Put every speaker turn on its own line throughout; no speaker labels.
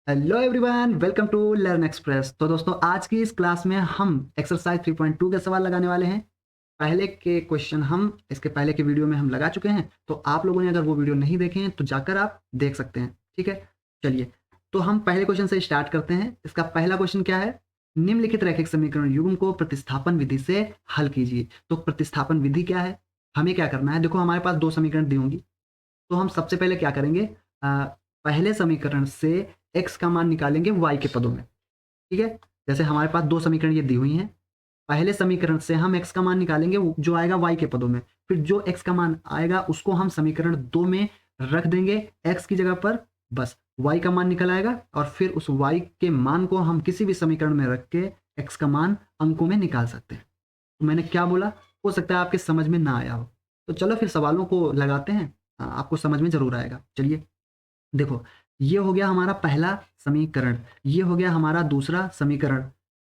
Hello everyone, welcome to Learn Express. तो दोस्तों, आज की इस क्लास में हम एक्सरसाइज 3.2 के सवाल लगाने वाले हैं। पहले के क्वेश्चन हम इसके पहले के वीडियो में हम लगा चुके हैं, तो आप लोगों ने अगर वो वीडियो नहीं देखे हैं तो जाकर आप देख सकते हैं। ठीक है, चलिए तो हम पहले क्वेश्चन से स्टार्ट करते हैं। इसका पहला क्वेश्चन क्या है? निम्नलिखित रैखिक समीकरण युग्म को प्रतिस्थापन विधि से हल कीजिए। तो प्रतिस्थापन विधि क्या है, हमें क्या करना है? देखो, हमारे पास दो समीकरण दी होंगी, तो हम सबसे पहले क्या करेंगे? पहले समीकरण से x का मान निकालेंगे y के पदों में। ठीक है, जैसे हमारे पास दो समीकरण ये दी हुई हैं, पहले समीकरण से हम x का मान निकालेंगे जो आएगा y के पदों में। फिर जो x का मान आएगा उसको हम समीकरण 2 में रख देंगे x की जगह पर, बस y का मान निकल आएगा। और फिर उस y के मान को हम किसी भी समीकरण में रख के x का मान अंकों में निकाल सकते हैं। तो मैंने क्या बोला, हो सकता है आपके समझ में ना आया हो, तो चलो फिर सवालों को लगाते हैं। आपको समझ में जरूर आएगा। चलिए देखो, ये हो गया हमारा पहला समीकरण, ये हो गया हमारा दूसरा समीकरण।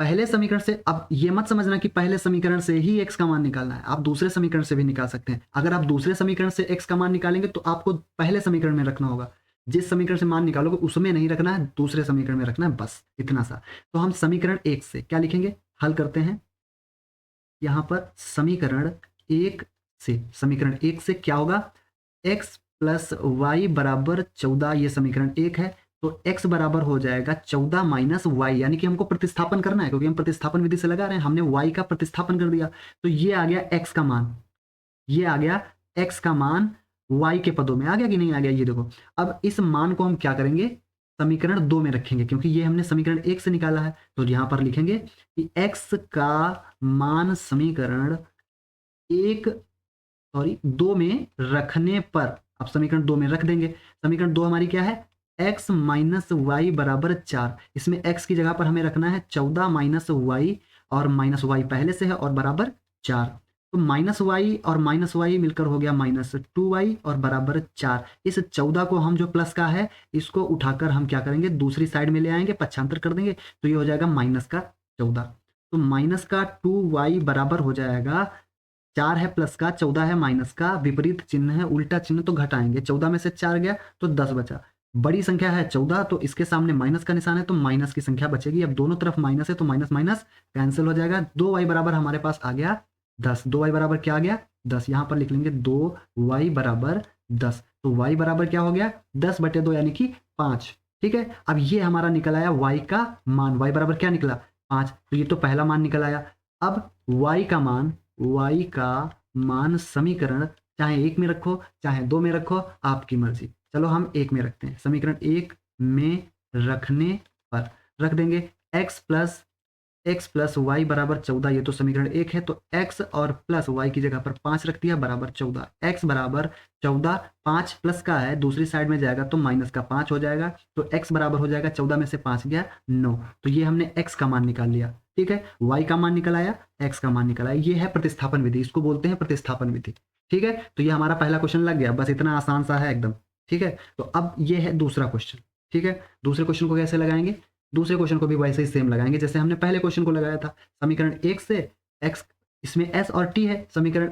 पहले समीकरण से, अब ये मत समझना कि पहले समीकरण से ही x का मान निकालना है, आप दूसरे समीकरण से भी निकाल सकते हैं। अगर आप दूसरे समीकरण से x का मान निकालेंगे तो आपको पहले समीकरण में रखना होगा। जिस समीकरण से मान निकालोगे उसमें नहीं रखना है, दूसरे समीकरण में रखना है, बस इतना सा। तो हम समीकरण 1 से क्या लिखेंगे, हल करते हैं। यहाँ पर समीकरण एक से क्या होगा? x प्लस वाई बराबर 14, ये समीकरण 1 है। तो x बराबर हो जाएगा 14 माइनस वाई, यानी कि हमको प्रतिस्थापन करना है, क्योंकि हम प्रतिस्थापन विधि से लगा रहे हैं। हमने y का प्रतिस्थापन कर दिया, तो ये आ गया x का मान, ये आ गया x का मान y के पदों में। आ गया कि नहीं आ गया? ये देखो, अब इस मान को हम क्या करेंगे, समीकरण 2 में रखेंगे, क्योंकि ये हमने समीकरण 1 से निकाला है। तो यहां पर लिखेंगे कि x का मान समीकरण 1 सॉरी 2 में रखने पर, अब समीकरण 2 में रख देंगे। समीकरण 2 हमारी क्या है? x माइनस वाई बराबर 4। इसमें x की जगह पर हमें रखना है 14 माइनस वाई, और माइनस वाई पहले से है, और बराबर 4। तो माइनस वाई और माइनस वाई मिलकर हो गया -2y, और बराबर 4। इस 14 को हम जो प्लस का है इसको उठाकर हम क्या करेंगे, दूसरी साइड में ले आएंगे, पक्षांतर कर देंगे, तो ये हो जाएगा -14। तो माइनस का 2y बराबर हो जाएगा, 4 है प्लस का, 14 है माइनस का, विपरीत चिन्ह है, उल्टा चिन्ह, तो घटाएंगे। 14 में से 4 गया तो 10 बचा। बड़ी संख्या है 14, तो इसके सामने माइनस का निशान है, तो माइनस की संख्या बचेगी। अब दोनों तरफ माइनस है तो माइनस माइनस कैंसिल हो जाएगा। 2y बराबर हमारे पास आ गया 10। 2y बराबर क्या आ गया? 10। यहाँ पर लिख लेंगे 2y बराबर 10। तो y बराबर क्या हो गया? 10/2 यानी कि 5। ठीक है, अब ये हमारा निकल आया y का मान। y बराबर क्या निकला? 5। तो ये तो पहला मान निकल आया। अब y का मान समीकरण चाहे 1 में रखो चाहे 2 में रखो, आपकी मर्जी। चलो हम 1 में रखते हैं। समीकरण 1 में रखने पर रख देंगे x प्लस वाई बराबर 14। ये तो समीकरण 1 है, तो x और प्लस वाई की जगह पर 5 रख दिया, बराबर 14। x बराबर 14, 5 प्लस का है, दूसरी साइड में जाएगा तो माइनस का 5 हो जाएगा। तो x बराबर हो जाएगा 14 में से 5 गया 9। तो ये हमने x का मान निकाल लिया। ठीक है, y का मान निकल आया, x का मान निकल आया। ये है प्रतिस्थापन विधि, इसको बोलते हैं प्रतिस्थापन विधि। ठीक है, तो ये हमारा पहला क्वेश्चन लग गया, बस इतना आसान सा है एकदम। ठीक है, तो अब ये है दूसरा क्वेश्चन। ठीक है, दूसरे क्वेश्चन को कैसे लगाएंगे? दूसरे क्वेश्चन को भी वैसे ही सेम लगाएंगे जैसे हमने पहले क्वेश्चन को लगाया था। समीकरण 1 से x, इसमें s और t है, समीकरण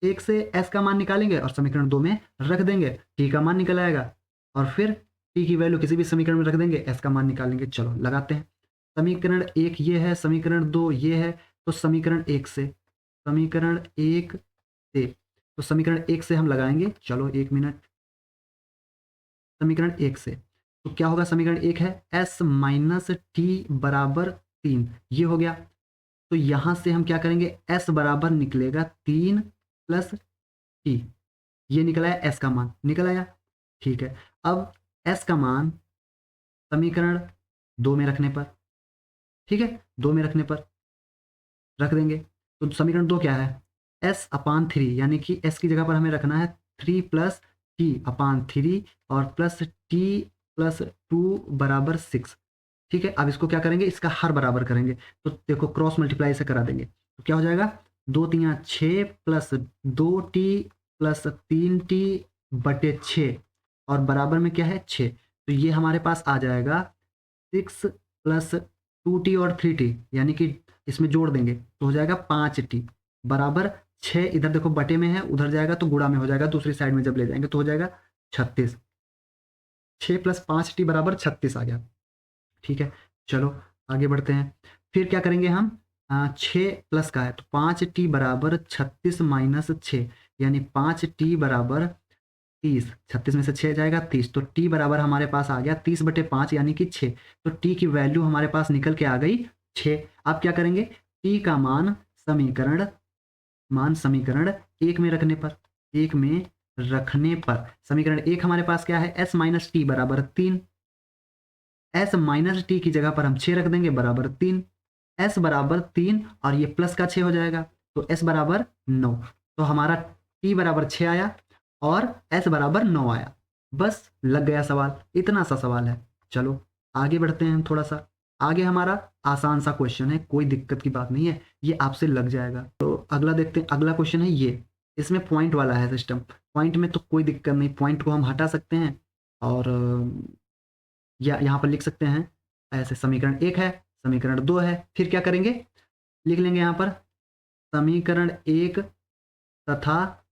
1 से s का मान निकालेंगे और समीकरण 2 में रख देंगे, t का मान निकल आएगा, और फिर t की वैल्यू किसी भी समीकरण में रख देंगे, s का मान निकालेंगे। चलो लगाते हैं। समीकरण 1 ये है, समीकरण 2 ये है। तो समीकरण 1 से, तो समीकरण 1 से हम लगाएंगे। चलो 1 मिनट। समीकरण 1 से तो क्या होगा? समीकरण 1 है s माइनस टी बराबर 3, ये हो गया। तो यहां से हम क्या करेंगे, s बराबर निकलेगा 3 प्लस टी, ये निकला है s का मान, निकल आया। ठीक है, अब s का मान समीकरण 2 में रखने पर, ठीक है, 2 में रखने पर रख देंगे। तो समीकरण 2 क्या है? s/3, यानी कि s की जगह पर हमें रखना है 3 प्लस t/3, और प्लस t प्लस 2 बराबर 6। ठीक है, अब इसको क्या करेंगे, इसका हर बराबर करेंगे। तो देखो क्रॉस मल्टीप्लाई से करा देंगे, तो क्या हो जाएगा? 2 3 6 प्लस 2t प्लस 3t/6, और बराबर में क्या है? 6। तो ये हमारे पास आ जाएगा 6 प्लस 2t और 3t, यानी कि इसमें जोड़ देंगे तो हो जाएगा 5t बराबर 6। इधर देखो बटे में है, उधर जाएगा तो गुणा में हो जाएगा, दूसरी साइड में जब ले जाएंगे तो हो जाएगा 36। 6 प्लस 5t बराबर 36 आ गया। ठीक है, चलो आगे बढ़ते हैं। फिर क्या करेंगे हम, 6 प्लस का है तो 5t बराबर 36 माइनस 6, यानी 5t बराबर 30। 36 में से 6 जाएगा 30, तो t बराबर हमारे पास आ गया 30/5 यानी कि 6। तो t की वैल्यू हमारे पास निकल के आ गई 6। अब क्या करेंगे, t का समीकरण एक में रखने पर, समीकरण एक हमारे पास क्या है, s माइनस टी बराबर 3। s माइनस टी की जगह पर हम 6 रख देंगे बराबर 3। s बराबर 3 और ये प्लस का 6 हो जाएगा, तो s बराबर 9। तो हमारा t बराबर 6 आया और s बराबर 9 आया। बस लग गया सवाल, इतना सा सवाल है। चलो आगे बढ़ते हैं हम थोड़ा सा। आगे हमारा आसान सा क्वेश्चन है, कोई दिक्कत की बात नहीं है, ये आपसे लग जाएगा। तो अगला देखते हैं, अगला क्वेश्चन है ये, इसमें पॉइंट वाला है सिस्टम। पॉइंट में तो कोई दिक्कत नहीं, पॉइंट को हम हटा सकते हैं और या यहाँ पर लिख सकते हैं ऐसे, समीकरण एक है, समीकरण दो है। फिर क्या करेंगे, लिख लेंगे यहाँ पर समीकरण एक तथा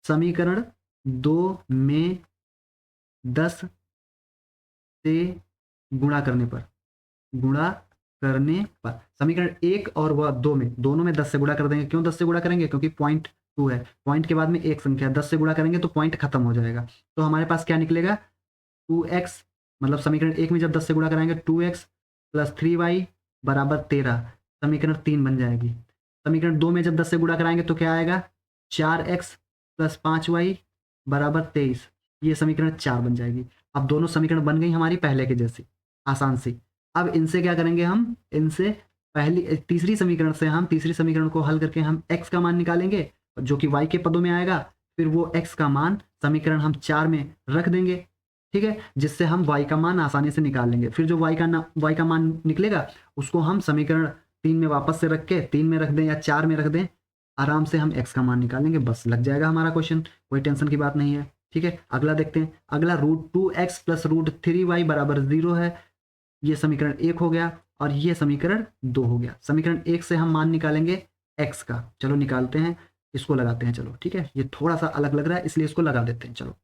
समीकरण दो में 10 से गुणा करने पर समीकरण एक और वह दो में, दोनों में 10 से गुणा कर देंगे। क्यों 10 से गुणा करेंगे, क्योंकि पॉइंट 2 है, पॉइंट के बाद में एक संख्या, 10 से गुणा करेंगे तो पॉइंट खत्म हो जाएगा। तो हमारे पास क्या निकलेगा, 2x, मतलब समीकरण एक में जब 10 से गुणा कराएंगे 2x प्लस 3y बराबर 13, समीकरण 3 बन जाएगी। समीकरण दो में जब 10 से गुणा कराएंगे तो क्या आएगा, 4x प्लस 5y बराबर 23, ये समीकरण 4 बन जाएगी। अब दोनों समीकरण बन गई हमारी पहले के जैसी, आसान सी। अब इनसे क्या करेंगे हम, इनसे तीसरी समीकरण को हल करके हम x का मान निकालेंगे जो कि y के पदों में आएगा। फिर वो x का मान समीकरण हम 4 में रख देंगे, ठीक है, जिससे हम y का मान आसानी से निकाल लेंगे। फिर जो y का मान निकलेगा उसको हम समीकरण 3 में वापस से रख के 3 में रख दें या 4 में रख दें, आराम से हम x का मान निकालेंगे, बस लग जाएगा हमारा क्वेश्चन, कोई टेंशन की बात नहीं है। ठीक है, अगला देखते हैं। अगला √2x प्लस √3y बराबर 0 है, ये समीकरण एक हो गया और ये समीकरण दो हो गया। समीकरण एक से हम मान निकालेंगे x का, चलो निकालते हैं, इसको लगाते हैं। चलो ठीक है, ये थोड़ा सा अलग लग रहा है इसलिए इसको लगा देते हैं। चलो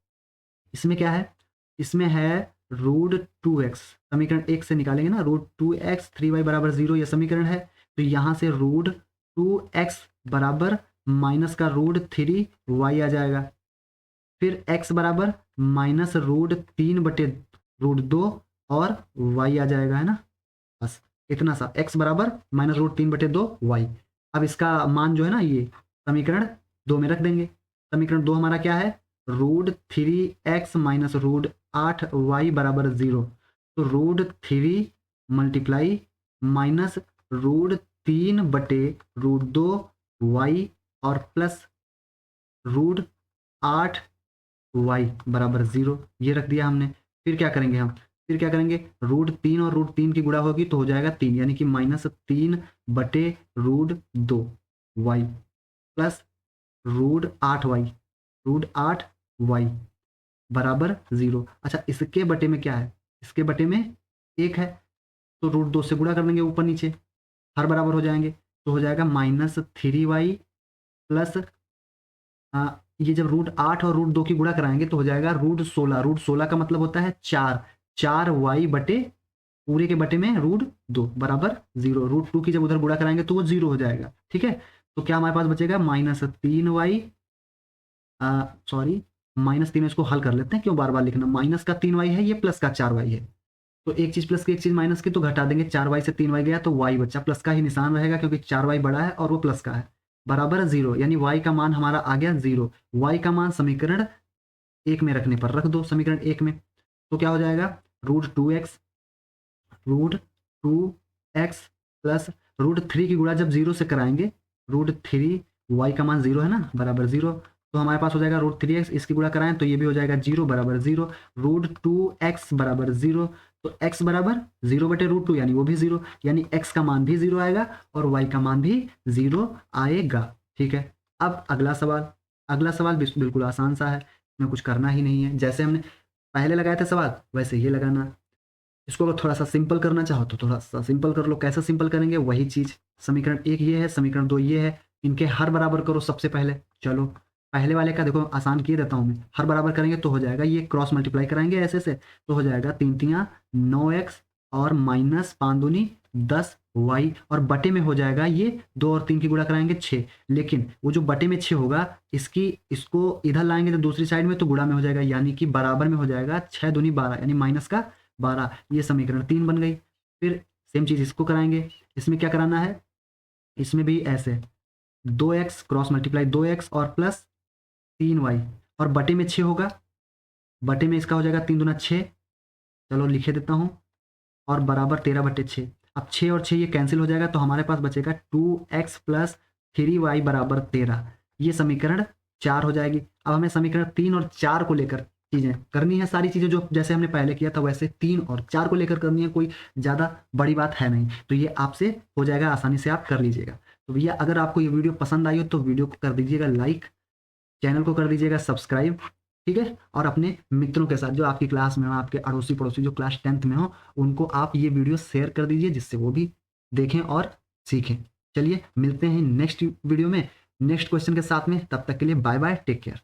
इसमें क्या है, इसमें है √2x, समीकरण एक से निकालेंगे ना, √2x 3y बराबर 0 ये समीकरण है। तो यहाँ से √2x बराबर माइनस का √3y आ जाएगा। फिर x बराबर माइनस √3/√2 और y आ जाएगा, है ना, बस इतना सा। x बराबर माइनस √3/2y। अब इसका मान जो है ना, ये समीकरण दो में रख देंगे। समीकरण दो हमारा क्या है, √3x माइनस √8y बराबर 0। तो √3 मल्टीप्लाई माइनस √3/√2y और प्लस √8y बराबर 0, ये रख दिया हमने। फिर क्या करेंगे हम, √3 और √3 की गुणा होगी तो हो जाएगा 3, यानी कि माइनस 3/√2y प्लस √8y बराबर 0। अच्छा, इसके बटे में क्या है, इसके बटे में 1 है, तो √2 से गुणा कर देंगे ऊपर नीचे, हर बराबर हो जाएंगे, तो हो जाएगा -3y प्लस ये जब √8 और √2 की गुणा कराएंगे तो हो जाएगा √16। √16 का मतलब होता है 4y बटे पूरे के बटे में √2 बराबर 0। √2 की जब उधर गुणा कराएंगे तो वो 0 हो जाएगा। ठीक है, तो क्या हमारे पास बचेगा, -3y, सॉरी -3, इसको हल कर लेते हैं, क्यों बार बार लिखना, माइनस का 3y है, ये प्लस का 4y है, तो एक चीज प्लस की एक चीज माइनस की तो घटा देंगे, 4y से 3y गया तो y बचा, प्लस का ही निशान रहेगा क्योंकि 4y बड़ा है और वो प्लस का है, बराबर 0, यानी y का मान हमारा आ गया 0। y का मान समीकरण एक में रखने पर रख दो, समीकरण एक में, तो क्या हो जाएगा, √2x प्लस √3 की गुणा जब 0 से कराएंगे, √3 y का मान 0 है ना, बराबर 0, तो हमारे पास हो जाएगा √3x, इसकी गुणा कराएं तो ये भी हो जाएगा 0 बराबर 0, √2x बराबर 0, तो x बराबर 0/√2 यानी वो भी 0, यानी x का मान भी 0 आएगा और y का मान भी 0 आएगा। ठीक है, अब अगला सवाल बिल्कुल आसान सा है, इसमें कुछ करना ही नहीं है, जैसे हमने पहले लगाया था सवाल वैसे ये लगाना। इसको अगर थोड़ा सा सिंपल करना चाहो तो थोड़ा सा सिंपल कर लो, कैसे सिंपल करेंगे, वही चीज़, समीकरण एक ये है, समीकरण दो ये है, इनके हर बराबर करो सबसे पहले। चलो पहले वाले का देखो आसान किए देता हूँ मैं, हर बराबर करेंगे तो हो जाएगा, ये क्रॉस मल्टीप्लाई कराएंगे ऐसे से तो हो जाएगा 3 × 9x और माइनस 5 दूनी 10 y और बटे में हो जाएगा ये 2 और 3 की गुणा कराएंगे 6। लेकिन वो जो बटे में 6 होगा इसको इधर लाएंगे तो दूसरी साइड में तो गुणा में हो जाएगा, यानी कि बराबर में हो जाएगा 6 दूनी 12 यानी माइनस का 12। ये समीकरण 3 बन गई। फिर सेम चीज़ इसको कराएंगे। इसमें क्या कराना है, इसमें भी ऐसे 2x क्रॉस मल्टीप्लाई 2x और प्लस 3y और बटे में 6 होगा, बटे में इसका हो जाएगा 3 दूना 6, चलो लिखे देता हूँ, और बराबर 13/6। अब 6 और 6 ये कैंसिल हो जाएगा तो हमारे पास बचेगा 2x प्लस 3y बराबर 13। ये समीकरण 4 हो जाएगी। अब हमें समीकरण 3 और 4 को लेकर चीज़ें करनी है, सारी चीज़ें जो जैसे हमने पहले किया था वैसे 3 और 4 को लेकर करनी है, कोई ज़्यादा बड़ी बात है नहीं। तो ये आपसे हो जाएगा, आसानी से आप कर लीजिएगा। तो भैया अगर आपको ये वीडियो पसंद आई हो तो वीडियो को कर दीजिएगा लाइक, चैनल को कर दीजिएगा सब्सक्राइब, ठीक है। और अपने मित्रों के साथ जो आपकी क्लास में हो, आपके अड़ोसी पड़ोसी जो क्लास 10th में हो, उनको आप ये वीडियो शेयर कर दीजिए जिससे वो भी देखें और सीखें। चलिए मिलते हैं नेक्स्ट वीडियो में नेक्स्ट क्वेश्चन के साथ में, तब तक के लिए बाय बाय, टेक केयर।